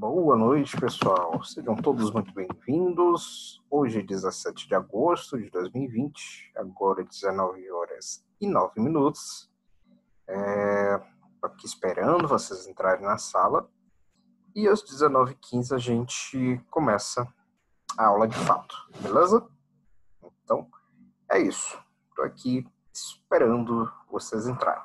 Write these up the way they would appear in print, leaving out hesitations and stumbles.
Boa noite, pessoal. Sejam todos muito bem-vindos. Hoje é 17 de agosto de 2020, agora 19 horas e 9 minutos. Estou aqui esperando vocês entrarem na sala. E às 19h15 a gente começa a aula de fato, beleza? Então, é isso. Estou aqui esperando vocês entrarem.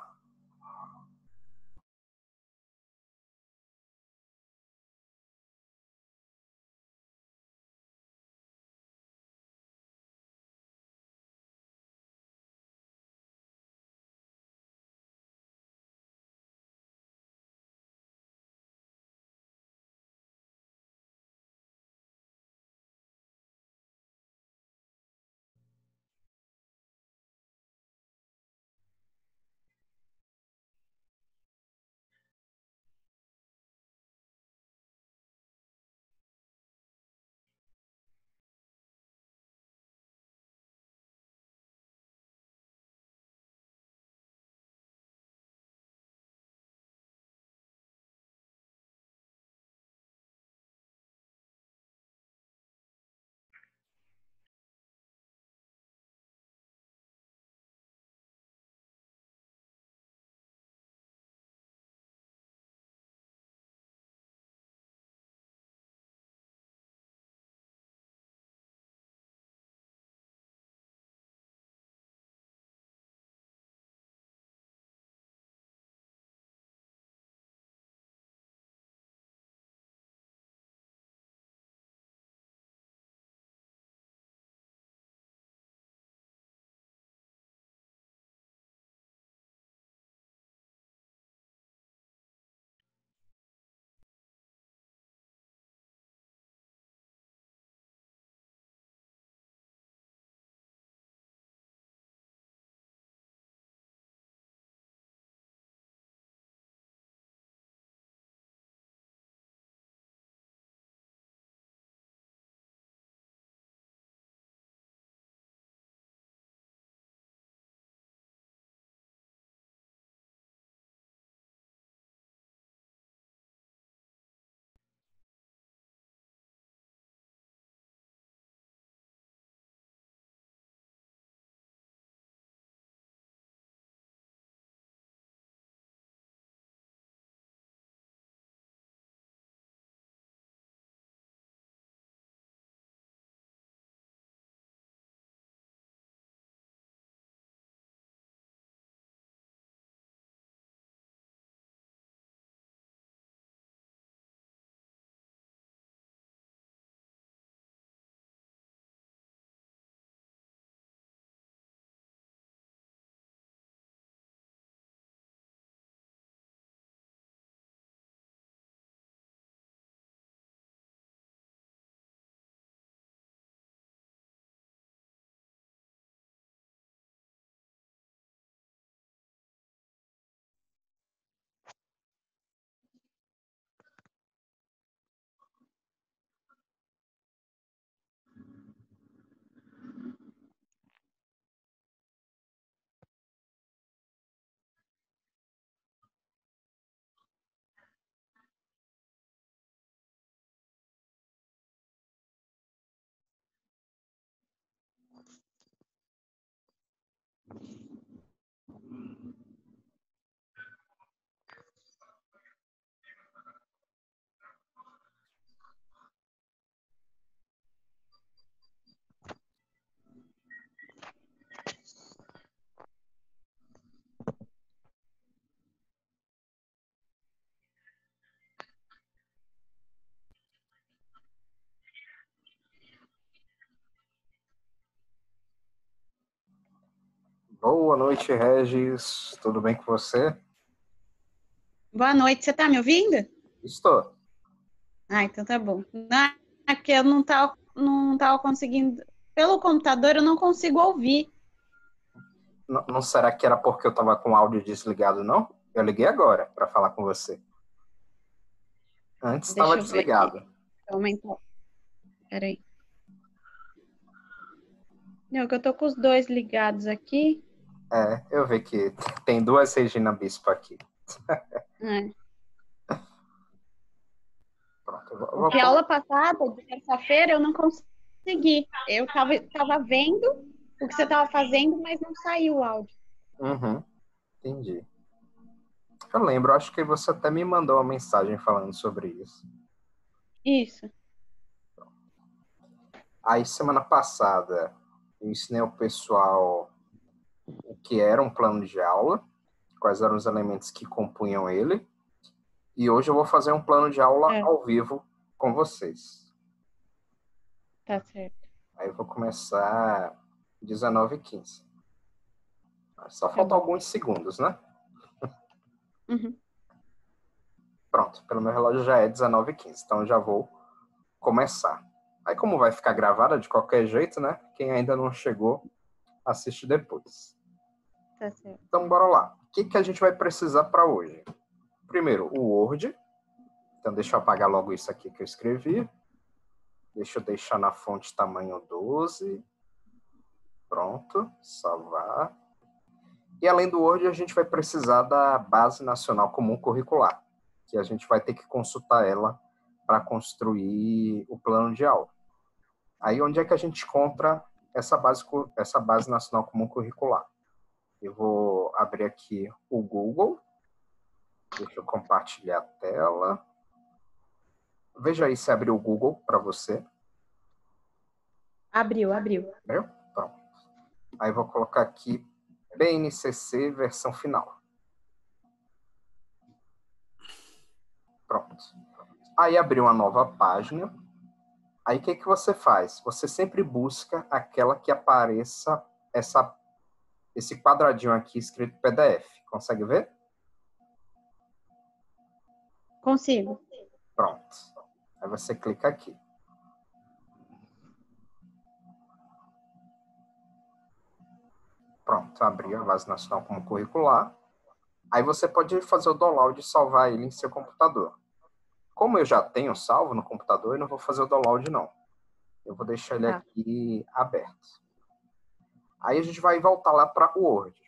Boa noite, Regis. Tudo bem com você? Boa noite, você tá me ouvindo? Estou. Então tá bom. Não, é porque eu não tava conseguindo. Pelo computador eu não consigo ouvir. Não será que era porque eu estava com o áudio desligado, não? Eu liguei agora para falar com você. Antes estava Deixa eu ver aqui. desligado. Aumentar. Peraí. Não, que eu tô com os dois ligados aqui. Eu vi que tem duas Regina Bispo aqui. É. Pronto. Porque a aula passada, de terça-feira, eu não consegui. Eu tava vendo o que você estava fazendo, mas não saiu o áudio. Uhum, entendi. Eu lembro, acho que você até me mandou uma mensagem falando sobre isso. Isso. Aí, semana passada, eu ensinei ao pessoal o que era um plano de aula, quais eram os elementos que compunham ele, e hoje eu vou fazer um plano de aula ao vivo com vocês. Tá certo. Aí eu vou começar 19h15. Só Tá faltam bom. alguns segundos, né? Uhum. Pronto, pelo meu relógio já é 19h15, então eu já vou começar. Aí como vai ficar gravada de qualquer jeito, né? Quem ainda não chegou, assiste depois. Tá certo. Então bora lá. O que a gente vai precisar para hoje? Primeiro, o Word. Então deixa eu apagar logo isso aqui que eu escrevi. Deixa eu deixar na fonte tamanho 12. Pronto, salvar. E além do Word, a gente vai precisar da Base Nacional Comum Curricular, que a gente vai ter que consultar ela para construir o plano de aula. Aí, onde é que a gente encontra essa base Nacional Comum Curricular? Eu vou abrir aqui o Google. Deixa eu compartilhar a tela. Veja aí se abriu o Google para você. Abriu. Abriu? Pronto. Aí vou colocar aqui BNCC versão final. Pronto. Aí abriu uma nova página. Aí o que você faz? Você sempre busca aquela que apareça esse quadradinho aqui escrito PDF. Consegue ver? Consigo. Pronto. Aí você clica aqui. Pronto, abriu a Base Nacional como curricular. Aí você pode fazer o download e salvar ele em seu computador. Como eu já tenho salvo no computador, eu não vou fazer o download, não. Eu vou deixar ele aqui aberto. Aí a gente vai voltar lá para o Word.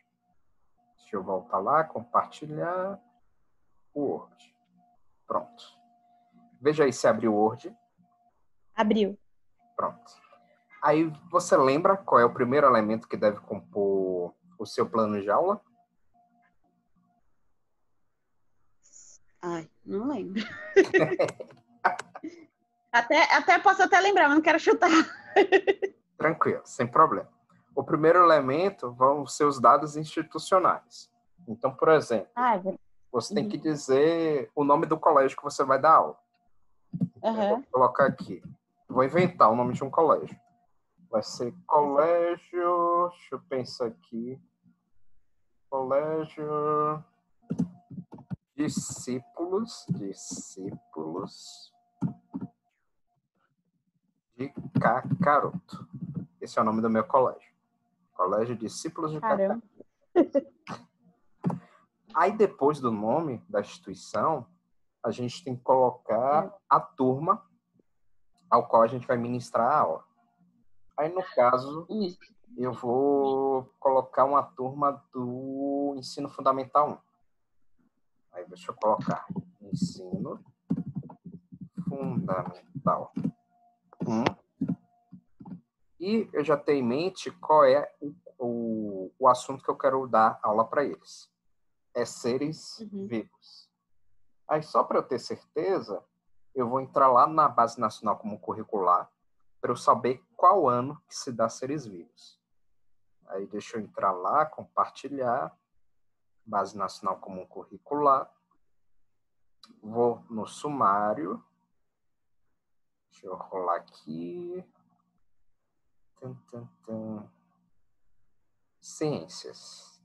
Deixa eu voltar lá, compartilhar o Word. Pronto. Veja aí se abriu o Word. Abriu. Pronto. Aí você lembra qual é o primeiro elemento que deve compor o seu plano de aula? Ai, não lembro. até posso lembrar, mas não quero chutar. Tranquilo, sem problema. O primeiro elemento vão ser os dados institucionais. Então, por exemplo, você tem que dizer o nome do colégio que você vai dar aula. Eu vou colocar aqui. Vou inventar o nome de um colégio. Vai ser colégio... Deixa eu pensar aqui. Colégio... Discípulos de Cacaroto. Esse é o nome do meu colégio. Colégio Discípulos de Cacaroto. Aí, depois do nome da instituição, a gente tem que colocar a turma ao qual a gente vai ministrar a aula. Aí, no caso, eu vou colocar uma turma do Ensino Fundamental 1. Aí, deixa eu colocar Ensino Fundamental 1. E eu já tenho em mente qual é o assunto que eu quero dar aula para eles. É seres vivos. Aí, só para eu ter certeza, eu vou entrar lá na Base Nacional Comum Curricular para eu saber qual ano que se dá seres vivos. Aí, deixa eu entrar lá, compartilhar, Base Nacional Comum Curricular. Vou no sumário. Deixa eu rolar aqui. Ciências.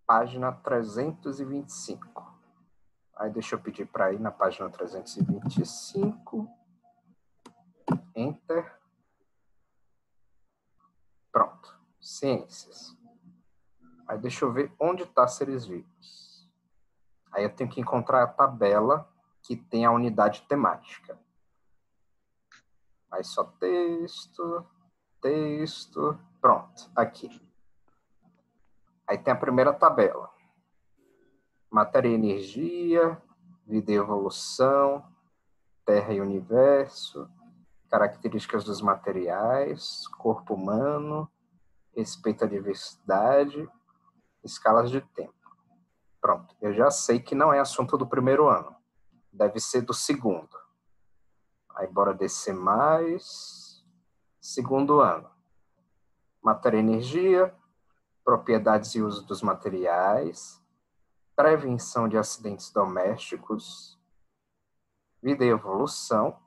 Página 325. Aí deixa eu pedir para ir na página 325. Enter. Pronto. Ciências. Aí deixa eu ver onde está seres vivos. Aí eu tenho que encontrar a tabela que tem a unidade temática. Aí só texto. Pronto, aqui. Aí tem a primeira tabela. Matéria e energia, vida e evolução, Terra e Universo, características dos materiais, corpo humano, respeito à diversidade, escalas de tempo. Pronto, eu já sei que não é assunto do primeiro ano. Deve ser do segundo. Aí, bora descer mais. Segundo ano. Matéria e energia, propriedades e uso dos materiais, prevenção de acidentes domésticos, vida e evolução,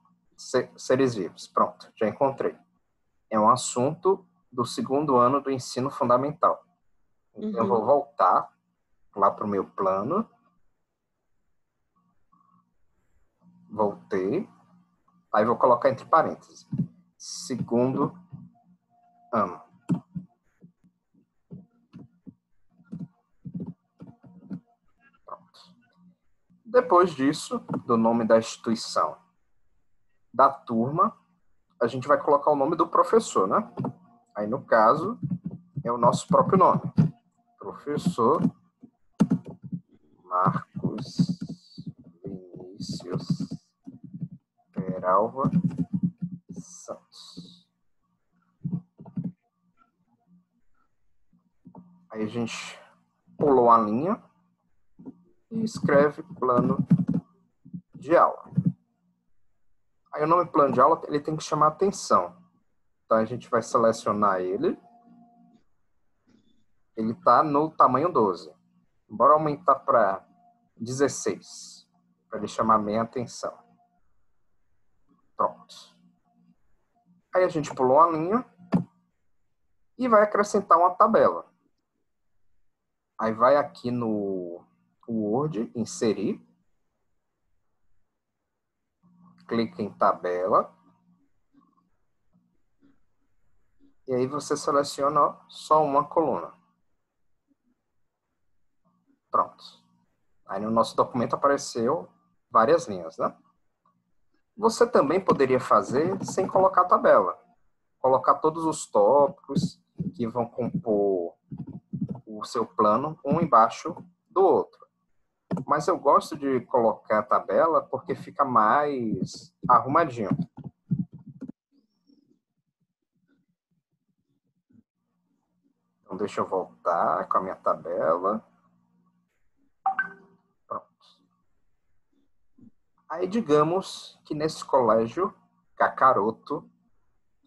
seres vivos. Pronto, já encontrei. É um assunto do segundo ano do ensino fundamental. Então, eu vou voltar lá para o meu plano. Voltei. Aí vou colocar entre parênteses. Segundo ano. Pronto. Depois disso, do nome da instituição, da turma, a gente vai colocar o nome do professor, né? Aí, no caso, é o nosso próprio nome. Professor Marcos Vinícius Peralva Santos. Aí a gente pulou a linha e escreve plano de aula. Aí o nome plano de aula ele tem que chamar atenção. Então a gente vai selecionar ele. Ele está no tamanho 12. Bora aumentar para 16, para ele chamar minha atenção. Pronto. Aí a gente pulou a linha e vai acrescentar uma tabela. Aí vai aqui no Word, inserir. Clica em tabela. E aí você seleciona só uma coluna. Pronto. Aí no nosso documento apareceu várias linhas, né? Você também poderia fazer sem colocar tabela. Colocar todos os tópicos que vão compor o seu plano, um embaixo do outro. Mas eu gosto de colocar a tabela porque fica mais arrumadinho. Então, deixa eu voltar com a minha tabela. Pronto. Aí, digamos que nesse colégio Kakaroto,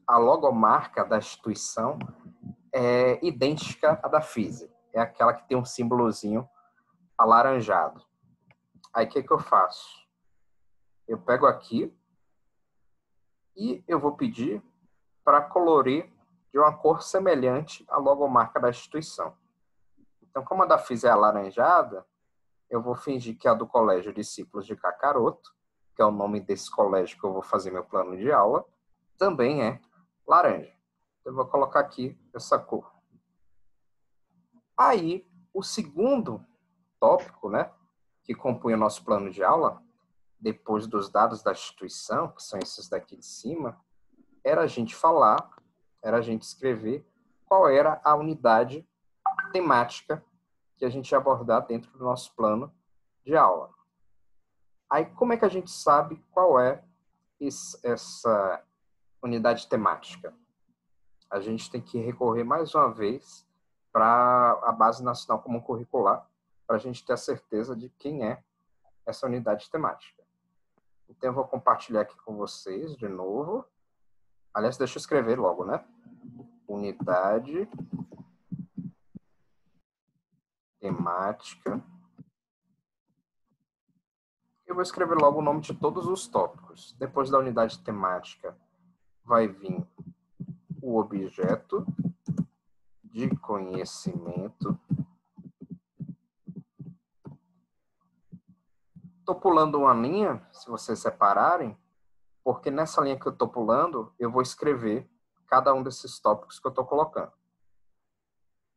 a logomarca da instituição é idêntica à da FISE. É aquela que tem um símbolozinho alaranjado. Aí, o que eu faço? Eu pego aqui e eu vou pedir para colorir de uma cor semelhante à logomarca da instituição. Então, como a da FISE é alaranjada, eu vou fingir que a do Colégio Discípulos de Kakaroto, que é o nome desse colégio que eu vou fazer meu plano de aula, também é laranja. Eu vou colocar aqui essa cor. Aí, o segundo tópico, né, que compõe o nosso plano de aula, depois dos dados da instituição, que são esses daqui de cima, era a gente falar, era a gente escrever qual era a unidade temática que a gente ia abordar dentro do nosso plano de aula. Aí, como é que a gente sabe qual é essa unidade temática? A gente tem que recorrer mais uma vez para a Base Nacional Comum Curricular, para a gente ter a certeza de quem é essa unidade temática. Então, eu vou compartilhar aqui com vocês de novo. Aliás, deixa eu escrever logo, né? Unidade temática. Eu vou escrever logo o nome de todos os tópicos. Depois da unidade temática, vai vir o objeto de conhecimento. Estou pulando uma linha, se vocês separarem, porque nessa linha que eu estou pulando, eu vou escrever cada um desses tópicos que eu estou colocando.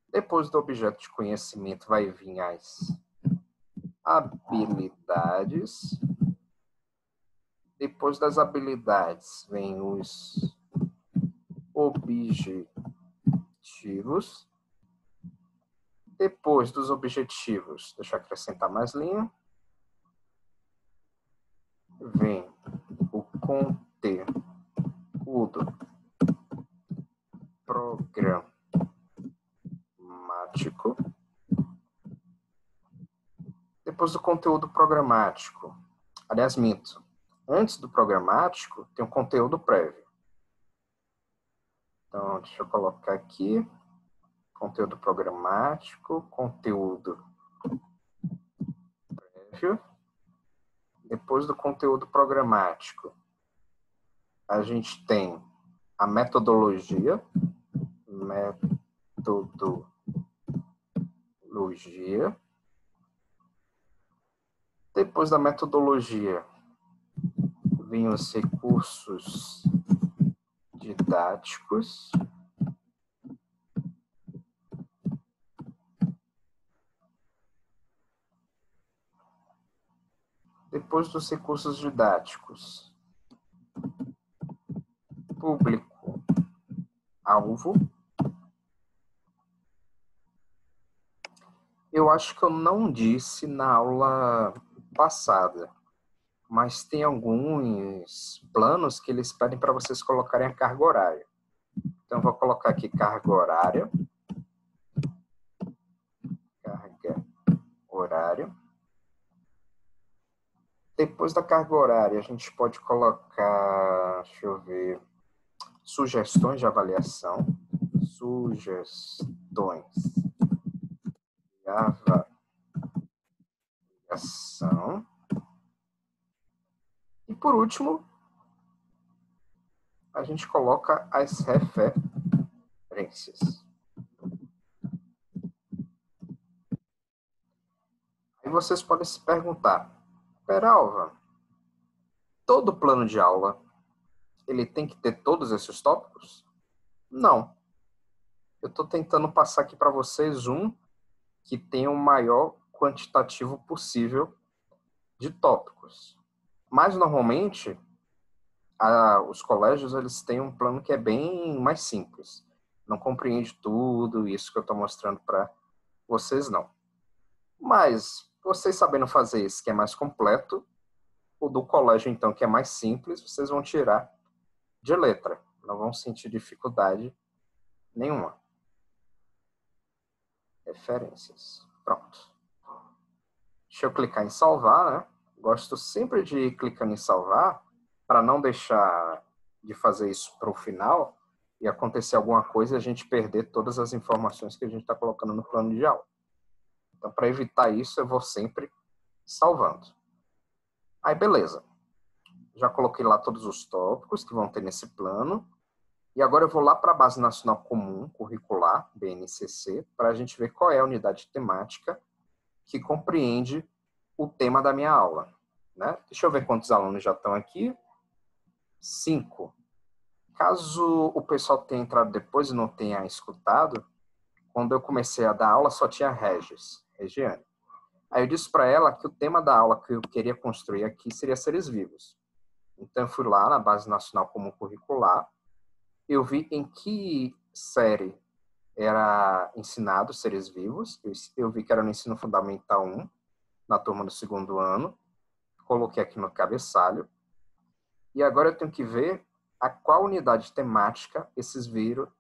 Depois do objeto de conhecimento vai vir as habilidades. Depois das habilidades vem os objetivos. Depois dos objetivos, deixa eu acrescentar mais linha. Vem conteúdo programático. Depois do conteúdo programático, aliás, minto, antes do programático tem um conteúdo prévio. Então, deixa eu colocar aqui, conteúdo programático, conteúdo prévio. Depois do conteúdo programático, a gente tem a metodologia. Depois da metodologia, vêm os recursos didáticos. Depois dos recursos didáticos, público-alvo. Eu acho que eu não disse na aula passada, mas tem alguns planos que eles pedem para vocês colocarem a carga horária. Então, eu vou colocar aqui carga horária. Carga horária. Depois da carga horária, a gente pode colocar, deixa eu ver, sugestões de avaliação. Sugestões de avaliação. E por último, a gente coloca as referências. Aí vocês podem se perguntar, Peralva, todo plano de aula, ele tem que ter todos esses tópicos? Não. Eu estou tentando passar aqui para vocês um que tenha o maior quantitativo possível de tópicos. Mas, normalmente, os colégios eles têm um plano que é bem mais simples. Não compreende tudo isso que eu estou mostrando para vocês, não. Mas, vocês sabendo fazer esse que é mais completo, o do colégio, então, que é mais simples, vocês vão tirar de letra. Não vão sentir dificuldade nenhuma. Referências. Pronto. Deixa eu clicar em salvar, né? Gosto sempre de ir clicando em salvar para não deixar de fazer isso para o final e acontecer alguma coisa e a gente perder todas as informações que a gente está colocando no plano de aula. Então, para evitar isso, eu vou sempre salvando. Aí, beleza. Já coloquei lá todos os tópicos que vão ter nesse plano. E agora eu vou lá para a Base Nacional Comum Curricular, BNCC, para a gente ver qual é a unidade temática que compreende o tema da minha aula. Né? Deixa eu ver quantos alunos já estão aqui. 5. Caso o pessoal tenha entrado depois e não tenha escutado, quando eu comecei a dar aula só tinha Regiane. Aí eu disse para ela que o tema da aula que eu queria construir aqui seria seres vivos. Então eu fui lá na Base Nacional Comum Curricular, eu vi em que série era ensinado seres vivos, eu vi que era no Ensino Fundamental 1, na turma do 2º ano, coloquei aqui no cabeçalho, e agora eu tenho que ver a qual unidade temática esses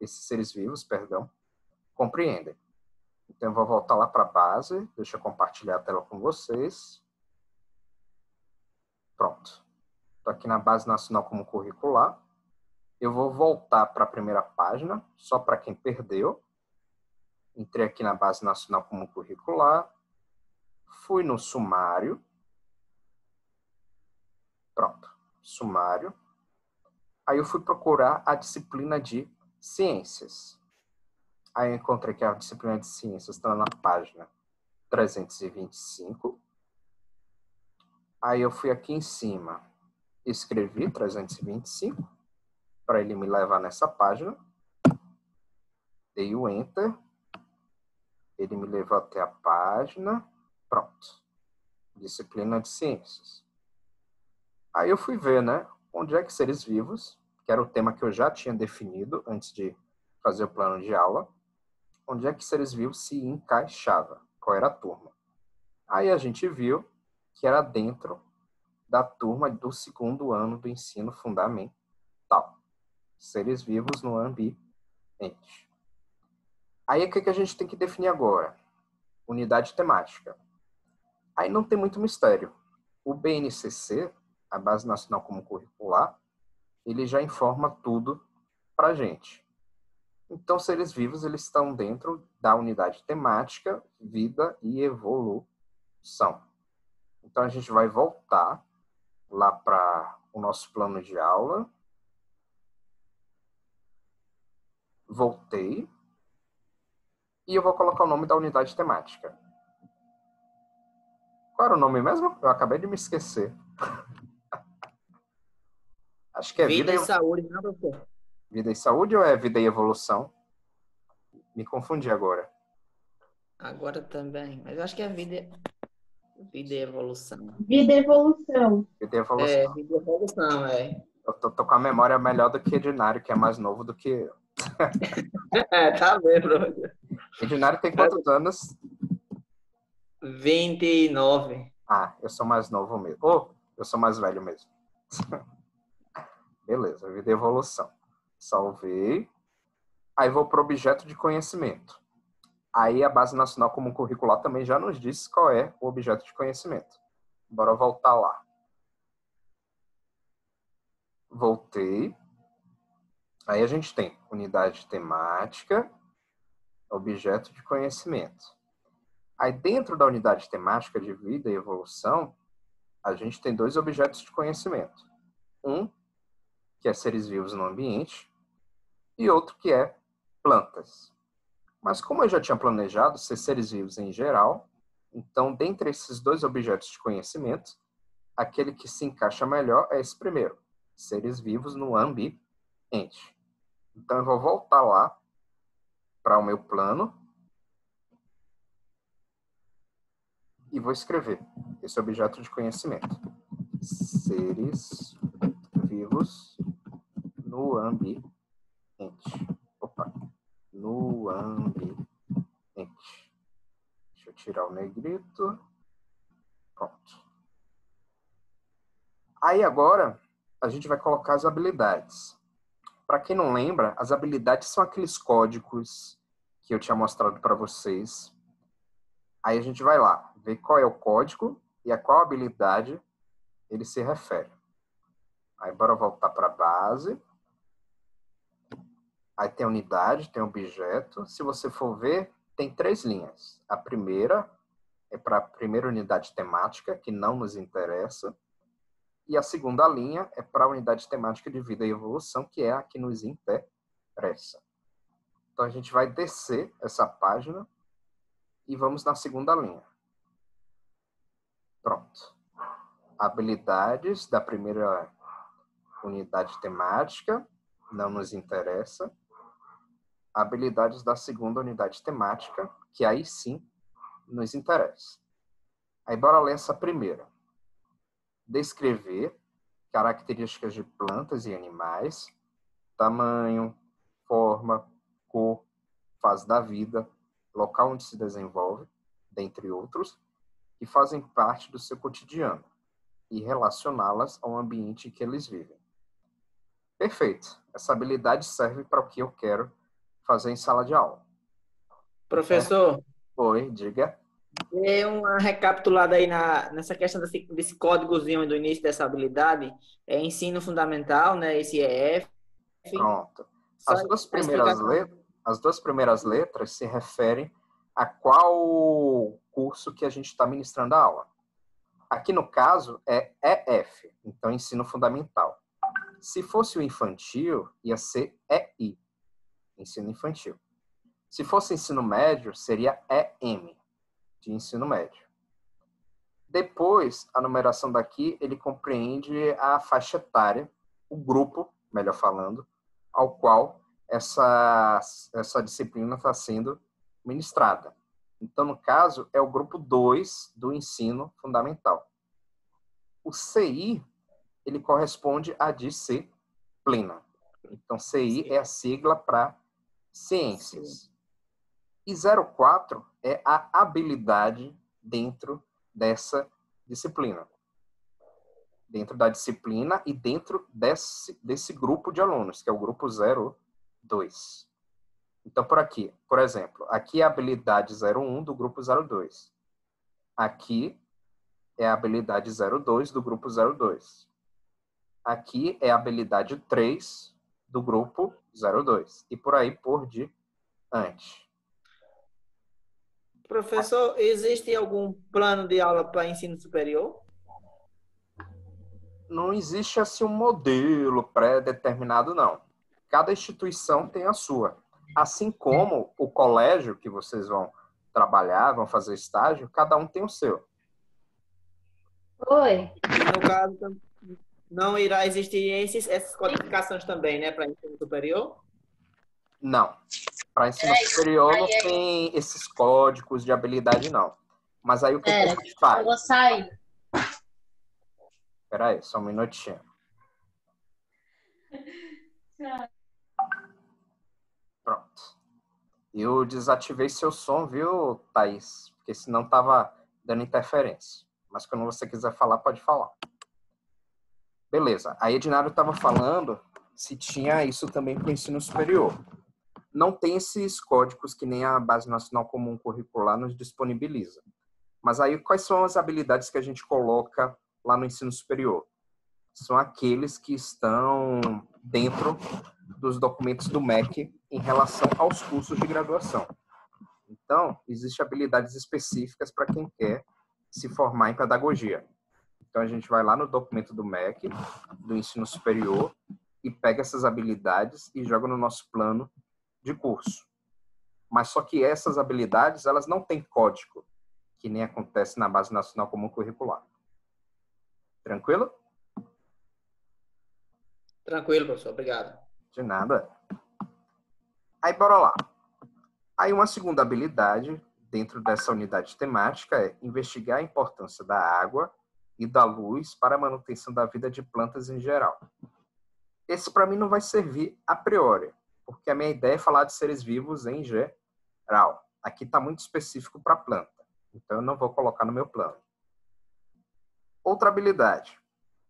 seres vivos, compreendem. Então eu vou voltar lá para a base, deixa eu compartilhar a tela com vocês. Pronto. Estou aqui na Base Nacional Comum Curricular. Eu vou voltar para a primeira página, só para quem perdeu. Entrei aqui na Base Nacional Comum Curricular. Fui no sumário. Pronto. Sumário. Aí eu fui procurar a disciplina de ciências. Aí eu encontrei que a disciplina de ciências está na página 325. Aí eu fui aqui em cima, escrevi 325, para ele me levar nessa página. Dei o Enter. Ele me levou até a página. Pronto. Disciplina de ciências. Aí eu fui ver, né? Onde é que seres vivos, que era o tema que eu já tinha definido antes de fazer o plano de aula, onde é que seres vivos se encaixava, qual era a turma. Aí a gente viu que era dentro da turma do 2º ano do ensino fundamental. Seres vivos no ambiente. Aí, o que a gente tem que definir agora? Unidade temática. Aí não tem muito mistério. O BNCC, a Base Nacional Comum Curricular, ele já informa tudo para a gente. Então, seres vivos, eles estão dentro da unidade temática, vida e evolução. Então, a gente vai voltar lá para o nosso plano de aula. Voltei. E eu vou colocar o nome da unidade temática. Qual era o nome mesmo? Eu acabei de me esquecer. Acho que é Vida e Saúde, não, doutor? Vida e Saúde ou é Vida e Evolução? Me confundi agora. Agora também. Mas eu acho que é Vida e Evolução. Vida e Evolução. Vida e Evolução. É, Vida e Evolução, é. Eu tô com a memória melhor do que Edinário, que é mais novo do que eu. Tá bem, professor. Edinário tem quantos anos? 29. Ah, eu sou mais novo mesmo. Oh, eu sou mais velho mesmo. Beleza, Vida e Evolução. Salvei. Aí vou para o objeto de conhecimento. Aí a Base Nacional Comum Curricular também já nos diz qual é o objeto de conhecimento. Bora voltar lá. Voltei. Aí a gente tem unidade temática, objeto de conhecimento. Aí dentro da unidade temática de vida e evolução, a gente tem 2 objetos de conhecimento. Um, que é seres vivos no ambiente, e outro que é plantas. Mas como eu já tinha planejado ser seres vivos em geral, então, dentre esses 2 objetos de conhecimento, aquele que se encaixa melhor é esse primeiro, seres vivos no ambiente. Então, eu vou voltar lá para o meu plano e vou escrever esse objeto de conhecimento. Seres vivos no ambiente. Opa. No ambiente. Deixa eu tirar o negrito. Pronto. Aí agora, a gente vai colocar as habilidades. Para quem não lembra, as habilidades são aqueles códigos que eu tinha mostrado para vocês. Aí a gente vai lá, ver qual é o código e a qual habilidade ele se refere. Aí bora voltar para a base. Aí tem unidade, tem objeto. Se você for ver, tem 3 linhas. A primeira é para a primeira unidade temática, que não nos interessa. E a segunda linha é para a unidade temática de vida e evolução, que é a que nos interessa. Então, a gente vai descer essa página e vamos na segunda linha. Pronto. Habilidades da primeira unidade temática, não nos interessa. Habilidades da segunda unidade temática, que aí sim nos interessa. Aí, bora ler essa primeira. Descrever características de plantas e animais, tamanho, forma, cor, fase da vida, local onde se desenvolve, dentre outros, que fazem parte do seu cotidiano e relacioná-las ao ambiente em que eles vivem. Perfeito. Essa habilidade serve para o que eu quero fazer em sala de aula. Professor, Oi, diga. dê uma recapitulada aí nessa questão desse códigozinho do início dessa habilidade. É ensino fundamental, né? Esse é F. Pronto. Só As duas a primeiras letras se referem a qual curso que a gente está ministrando a aula. Aqui no caso é EF, então ensino fundamental. Se fosse o infantil, ia ser EI, ensino infantil. Se fosse ensino médio, seria EM, de ensino médio. Depois, a numeração daqui, ele compreende a faixa etária, o grupo, melhor falando, ao qual essa disciplina está sendo ministrada. Então, no caso, é o grupo 2 do ensino fundamental. O CI, ele corresponde à disciplina. Então, CI é a sigla para ciências. E 04 é a habilidade dentro dessa disciplina. dentro da disciplina e dentro desse grupo de alunos, que é o grupo 02. Então, por aqui, por exemplo, aqui é a habilidade 01 do grupo 02. Aqui é a habilidade 02 do grupo 02. Aqui é a habilidade 3 do grupo 02. E por aí por diante. Professor, existe algum plano de aula para ensino superior? Não existe assim um modelo pré-determinado, não. Cada instituição tem a sua. Assim como o colégio que vocês vão trabalhar, vão fazer estágio, cada um tem o seu. Oi. No caso, não irá existir essas codificações também, né, para ensino superior? Não. Para ensino superior não tem esses códigos de habilidade, não. Mas aí o que a gente faz? Eu vou sair. Espera aí, só um minutinho. Pronto. Eu desativei seu som, viu, Thaís? Porque senão estava dando interferência. Mas quando você quiser falar, pode falar. Beleza. A Ednário estava falando se tinha isso também para o ensino superior. Não tem esses códigos que nem a Base Nacional Comum Curricular nos disponibiliza. Mas aí, quais são as habilidades que a gente coloca lá no ensino superior? São aqueles que estão dentro dos documentos do MEC em relação aos cursos de graduação. Então, existem habilidades específicas para quem quer se formar em pedagogia. Então, a gente vai lá no documento do MEC, do ensino superior, e pega essas habilidades e joga no nosso plano de curso. Mas só que essas habilidades, elas não têm código, que nem acontece na Base Nacional Comum Curricular. Tranquilo? Tranquilo, professor. Obrigado. De nada. Aí, bora lá. Aí, uma segunda habilidade dentro dessa unidade temática é investigar a importância da água e da luz para a manutenção da vida de plantas em geral. Esse, para mim, não vai servir a priori, porque a minha ideia é falar de seres vivos em geral. Aqui está muito específico para planta, então eu não vou colocar no meu plano. Outra habilidade,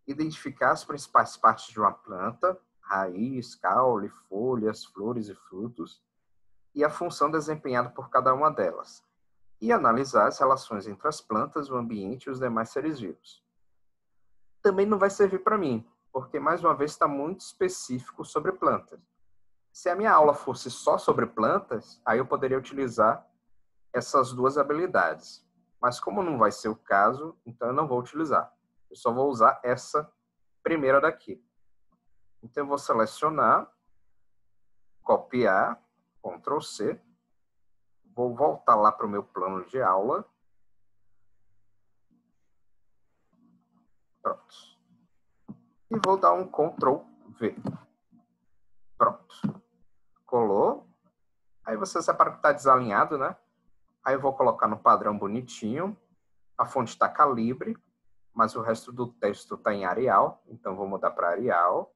identificar as principais partes de uma planta, raiz, caule, folhas, flores e frutos, e a função desempenhada por cada uma delas, e analisar as relações entre as plantas, o ambiente e os demais seres vivos. Também não vai servir para mim, porque, mais uma vez, está muito específico sobre plantas. Se a minha aula fosse só sobre plantas, aí eu poderia utilizar essas duas habilidades. Mas como não vai ser o caso, então eu não vou utilizar. Eu só vou usar essa primeira daqui. Então eu vou selecionar, copiar, Ctrl C, vou voltar lá para o meu plano de aula. Pronto. E vou dar um Ctrl V. Pronto. Colou. Aí você separa que está desalinhado, né? Aí eu vou colocar no padrão bonitinho. A fonte está calibre, mas o resto do texto está em Arial. Então vou mudar para Arial.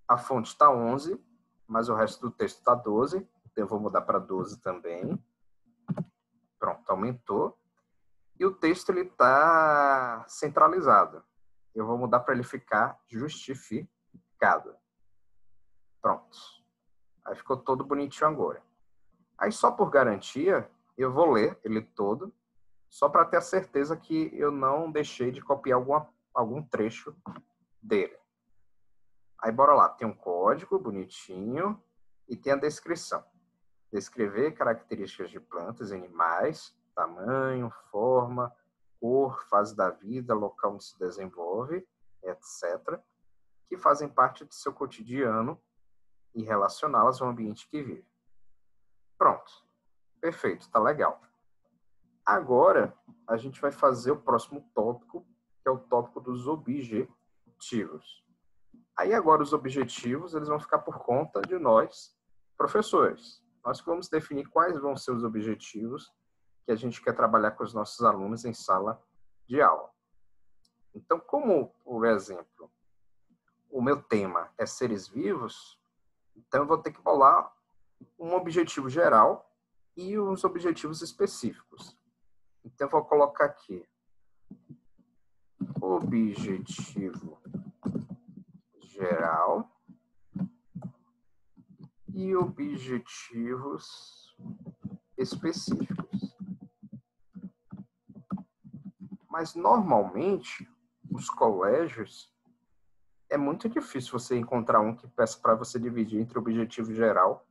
A fonte está 11, mas o resto do texto está 12. Então eu vou mudar para 12 também. Pronto, aumentou. E o texto está centralizado. Eu vou mudar para ele ficar justificado. Pronto. Aí ficou todo bonitinho agora. Aí só por garantia, eu vou ler ele todo, só para ter a certeza que eu não deixei de copiar algum trecho dele. Aí bora lá, tem um código bonitinho e tem a descrição. Descrever características de plantas e animais, tamanho, forma, cor, fase da vida, local onde se desenvolve, etc., que fazem parte de seu cotidiano e relacioná-las ao ambiente que vive. Pronto. Perfeito, tá legal. Agora, a gente vai fazer o próximo tópico, que é o tópico dos objetivos. Aí agora os objetivos, eles vão ficar por conta de nós, professores. Nós vamos definir quais vão ser os objetivos que a gente quer trabalhar com os nossos alunos em sala de aula. Então, como, por exemplo, o meu tema é seres vivos, então eu vou ter que bolar um objetivo geral e uns objetivos específicos. Então, eu vou colocar aqui objetivo geral e objetivos específicos. Mas, normalmente, os colégios, é muito difícil você encontrar um que peça para você dividir entre objetivo geral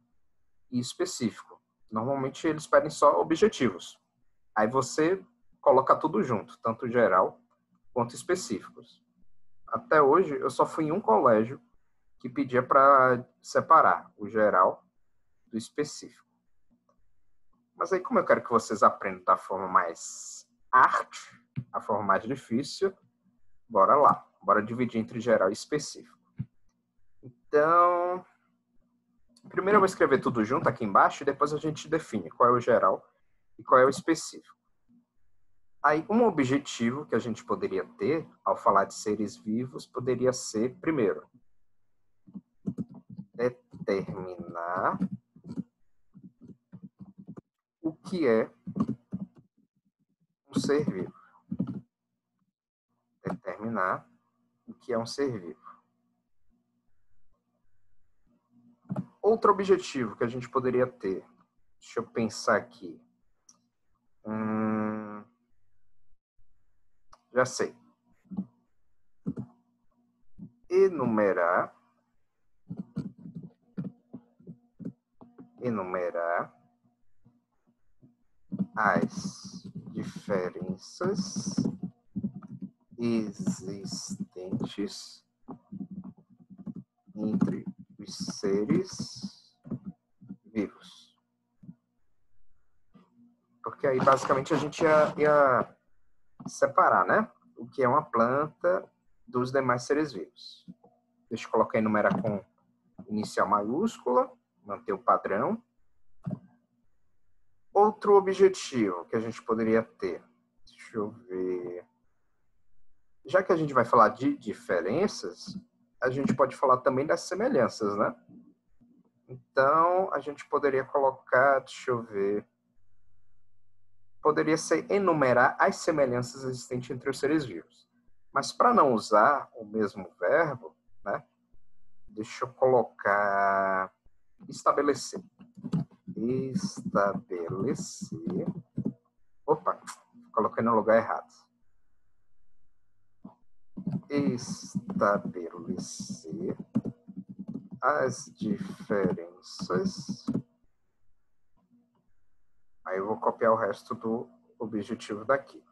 e específico. Normalmente, eles pedem só objetivos. Aí você coloca tudo junto, tanto geral quanto específicos. Até hoje, eu só fui em um colégio que pedia para separar o geral do específico. Mas aí, como eu quero que vocês aprendam da forma mais arte, a forma mais difícil, bora lá. Bora dividir entre geral e específico. Então, primeiro eu vou escrever tudo junto aqui embaixo e depois a gente define qual é o geral e qual é o específico. Aí, um objetivo que a gente poderia ter ao falar de seres vivos poderia ser, primeiro, determinar o que é um ser vivo. Determinar o que é um ser vivo. Outro objetivo que a gente poderia ter, deixa eu pensar aqui. Já sei. Enumerar as diferenças existentes entre os seres vivos. Porque aí, basicamente, a gente ia separar, né? O que é uma planta dos demais seres vivos. Deixa eu colocar enumerar com inicial maiúscula, manter o padrão. Outro objetivo que a gente poderia ter, deixa eu ver. Já que a gente vai falar de diferenças, a gente pode falar também das semelhanças, né? Então, a gente poderia colocar, deixa eu ver, poderia ser enumerar as semelhanças existentes entre os seres vivos. Mas para não usar o mesmo verbo, né? Deixa eu colocar estabelecer. Estabelecer. Opa, coloquei no lugar errado. Estabelecer as diferenças. Aí eu vou copiar o resto do objetivo daqui.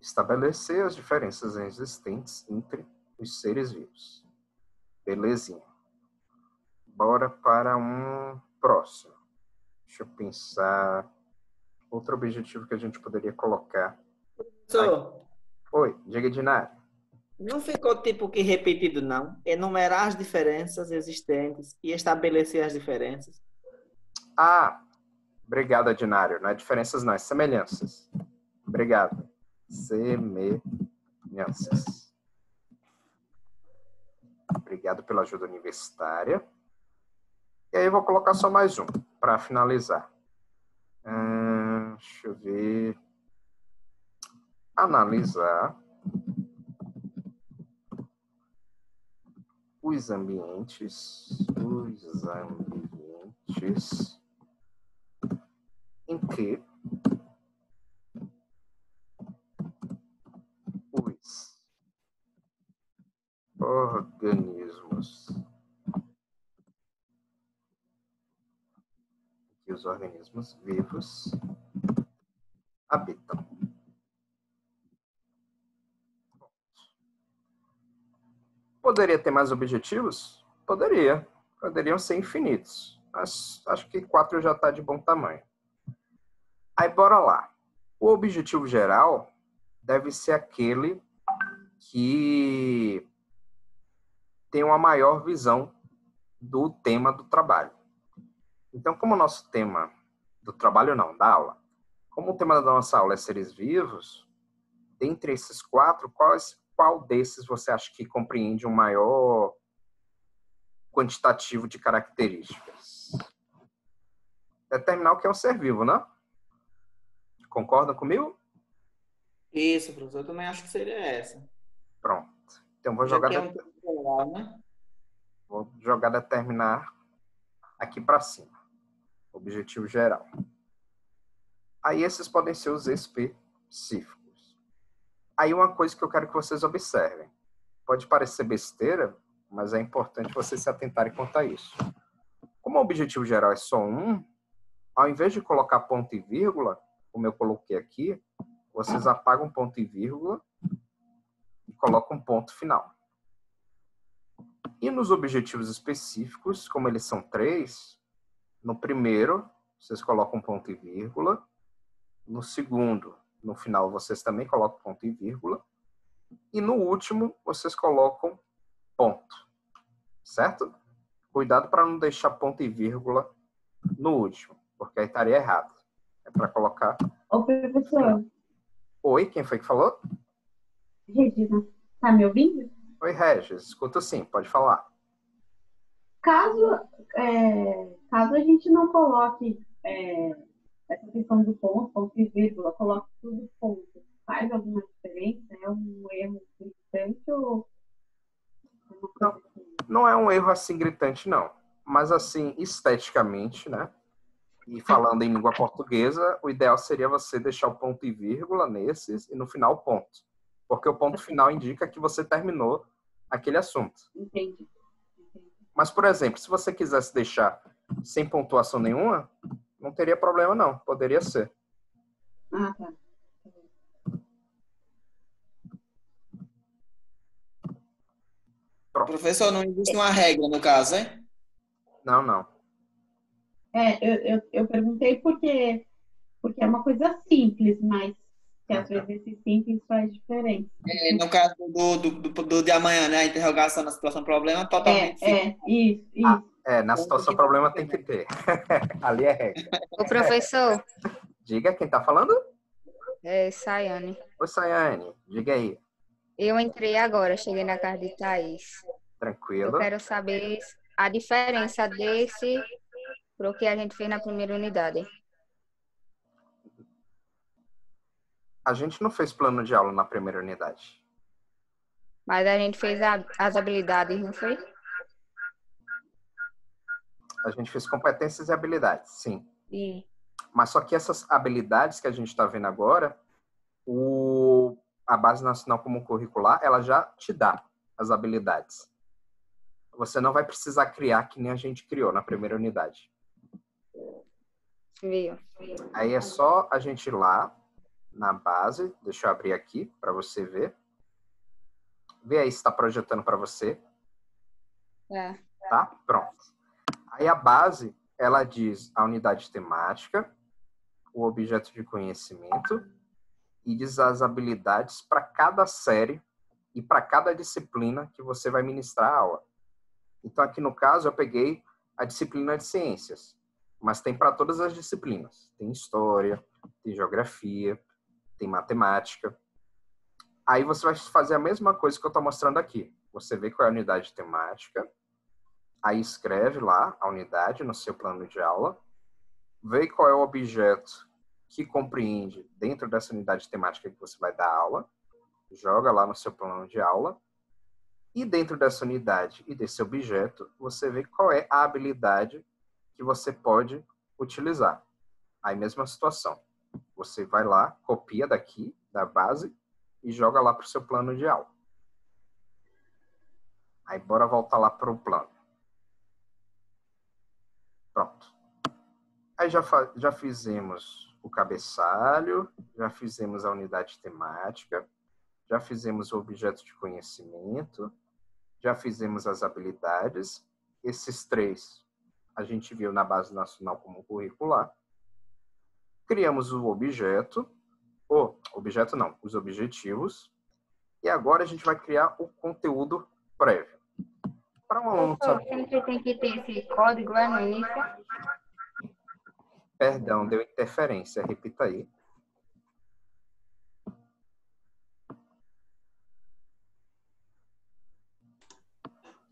Estabelecer as diferenças existentes entre os seres vivos. Belezinha. Bora para um próximo. Deixa eu pensar. Outro objetivo que a gente poderia colocar. Oi, diga, Dinário. Não ficou tipo que repetido, não? Enumerar as diferenças existentes e estabelecer as diferenças. Ah, obrigado, Dinário. Não é diferenças, não, é semelhanças. Obrigado. Semelhanças. Obrigado pela ajuda universitária. E aí eu vou colocar só mais um, para finalizar. Deixa eu ver. Analisar os ambientes em que os organismos vivos habitam. Poderia ter mais objetivos? Poderia. Poderiam ser infinitos. Mas acho que 4 já está de bom tamanho. Aí, bora lá. O objetivo geral deve ser aquele que tem uma maior visão do tema do trabalho. Então, como o nosso tema do trabalho não, da aula, como o tema da nossa aula é seres vivos, dentre esses 4, qual desses você acha que compreende um maior quantitativo de características? Determinar o que é um ser vivo, né? Concorda comigo? Isso, professor, eu também acho que seria essa. Pronto. Então, vou Já jogar, que é um tempo geral, né? vou jogar determinar aqui para cima. Objetivo geral. Aí, esses podem ser os específicos. Aí, uma coisa que eu quero que vocês observem. Pode parecer besteira, mas é importante vocês se atentarem quanto a isso. Como o objetivo geral é só um, ao invés de colocar ponto e vírgula, como eu coloquei aqui, vocês apagam ponto e vírgula e colocam um ponto final. E nos objetivos específicos, como eles são 3, no primeiro, vocês colocam ponto e vírgula. No segundo, no final, vocês também colocam ponto e vírgula. E no último, vocês colocam ponto. Certo? Cuidado para não deixar ponto e vírgula no último, porque aí estaria errado. É para colocar... Ô, professor, Oi, quem foi que falou? Regina, tá me ouvindo? Oi, Regis. Escuta sim, pode falar. Caso, caso a gente não coloque essa questão do ponto, ponto e vírgula, coloque tudo ponto, faz alguma diferença? É um erro gritante ou uma coisa assim? Não é um erro assim gritante, não. Mas assim, esteticamente, né? E falando em língua portuguesa, o ideal seria você deixar o ponto e vírgula nesses e no final ponto. Porque o ponto final indica que você terminou aquele assunto. Entendi. Mas, por exemplo, se você quisesse deixar sem pontuação nenhuma, não teria problema, não. Poderia ser. Ah, tá. Pronto. Professor, não existe uma regra no caso, hein? Não. Eu perguntei porque é uma coisa simples, mas que às vezes esse simples faz diferença. No caso do de amanhã, né? A interrogação na situação problema, totalmente simples. Isso. Na situação problema tem que ter. Ali é regra. O professor, Diga, quem tá falando? é Sayane. Oi, Sayane. Diga aí. Eu entrei agora, cheguei na casa de Thaís. Eu Tranquilo. quero saber a diferença desse pro que a gente fez na primeira unidade. A gente não fez plano de aula na primeira unidade. Mas a gente fez as habilidades, não foi? A gente fez competências e habilidades, sim. E Mas só que essas habilidades que a gente está vendo agora, a Base Nacional Comum Curricular, ela já te dá as habilidades. Você não vai precisar criar que nem a gente criou na primeira unidade. viu? Aí é só a gente ir lá na base. Deixa eu abrir aqui para você ver. Vê aí se está projetando para você. É. Tá? Pronto. Aí a base, ela diz a unidade temática, o objeto de conhecimento e diz as habilidades para cada série e para cada disciplina que você vai ministrar a aula. Então, aqui no caso, eu peguei a disciplina de ciências, mas tem para todas as disciplinas. Tem história, tem geografia, tem matemática. Aí você vai fazer a mesma coisa que eu estou mostrando aqui. Você vê qual é a unidade temática, aí escreve lá a unidade no seu plano de aula, vê qual é o objeto que compreende dentro dessa unidade temática que você vai dar aula, joga lá no seu plano de aula, e dentro dessa unidade e desse objeto, você vê qual é a habilidade que você pode utilizar. Aí, mesma situação. Você vai lá, copia daqui, da base, e joga lá para o seu plano de aula. Aí, bora voltar lá para o plano. Pronto. Aí já fizemos o cabeçalho, já fizemos a unidade temática, já fizemos o objeto de conhecimento, já fizemos as habilidades. Esses 3 a gente viu na Base Nacional Comum Curricular. Criamos o objeto, os objetivos. E agora a gente vai criar o conteúdo prévio. Para um aluno saber... Sempre tem que ter esse código no início. Perdão, deu interferência. Repita aí.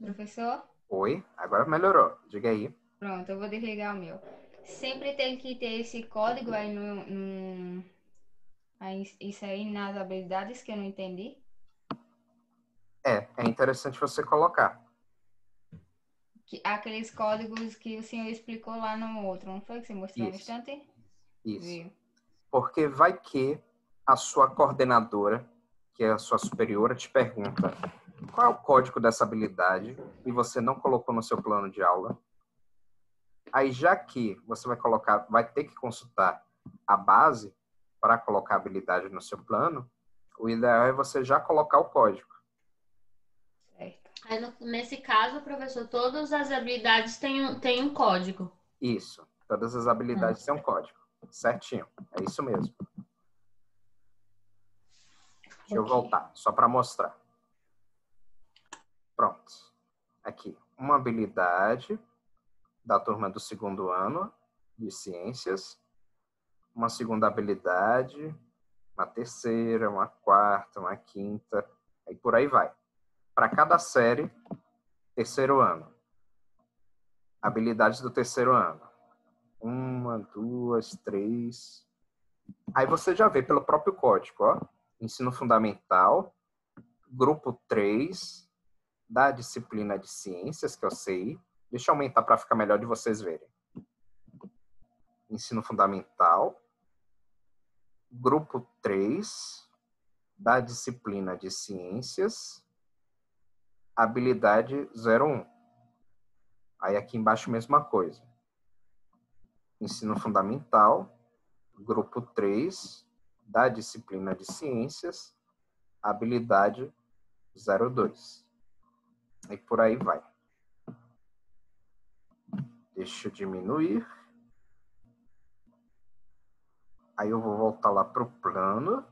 Professor? Oi, agora melhorou. Diga aí. Pronto, eu vou desligar o meu. Sempre tem que ter esse código aí Isso aí nas habilidades que eu não entendi. É interessante você colocar. Aqueles códigos que o senhor explicou lá no outro, não foi que você mostrou no Isso. instante? Isso. Viu? Porque vai que a sua coordenadora, que é a sua superiora, te pergunta qual é o código dessa habilidade e você não colocou no seu plano de aula. Aí, já que você vai ter que consultar a base para colocar a habilidade no seu plano, o ideal é você já colocar o código. Certo. Aí, nesse caso, professor, todas as habilidades têm um código. Isso. Todas as habilidades têm um código. Certinho. É isso mesmo. Deixa eu voltar, só para mostrar. Pronto. Aqui. Uma habilidade da turma do 2º ano de ciências. Uma segunda habilidade. Uma terceira, uma quarta, uma quinta. Aí por aí vai. Para cada série, 3º ano. Habilidades do 3º ano. 1, 2, 3. Aí você já vê pelo próprio código, ó. Ensino fundamental, grupo 3, da disciplina de ciências, que eu sei. Deixa eu aumentar para ficar melhor de vocês verem. Ensino fundamental, grupo 3, da disciplina de ciências, habilidade 01. Aí aqui embaixo, mesma coisa. Ensino fundamental, grupo 3, da disciplina de ciências, habilidade 02. E por aí vai. Deixa eu diminuir. Aí eu vou voltar lá para o plano.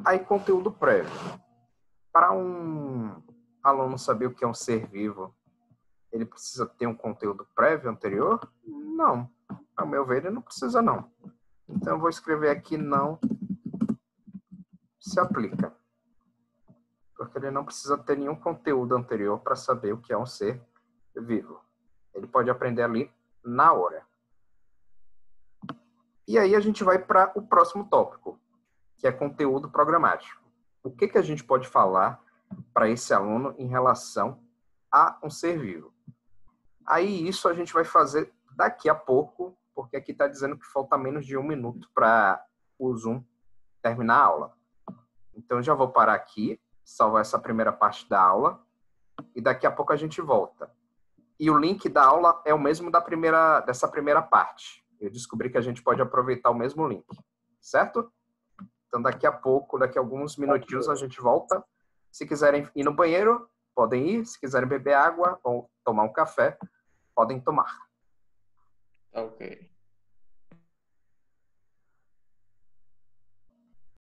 Aí, conteúdo prévio. Para um aluno saber o que é um ser vivo, ele precisa ter um conteúdo prévio anterior? Não. Ao meu ver, ele não precisa, não. Então, eu vou escrever aqui não se aplica. Porque ele não precisa ter nenhum conteúdo anterior para saber o que é um ser vivo. Ele pode aprender ali na hora. E aí a gente vai para o próximo tópico, que é conteúdo programático. O que a gente pode falar para esse aluno em relação a um ser vivo? Aí isso a gente vai fazer daqui a pouco, porque aqui está dizendo que falta menos de 1 minuto para o Zoom terminar a aula. Então, eu já vou parar aqui, salvar essa primeira parte da aula, e daqui a pouco a gente volta. E o link da aula é o mesmo dessa primeira parte. Eu descobri que a gente pode aproveitar o mesmo link, certo? Então, daqui a pouco, daqui a alguns minutinhos, a gente volta. Se quiserem ir no banheiro, podem ir. Se quiserem beber água ou tomar um café, podem tomar. Ok.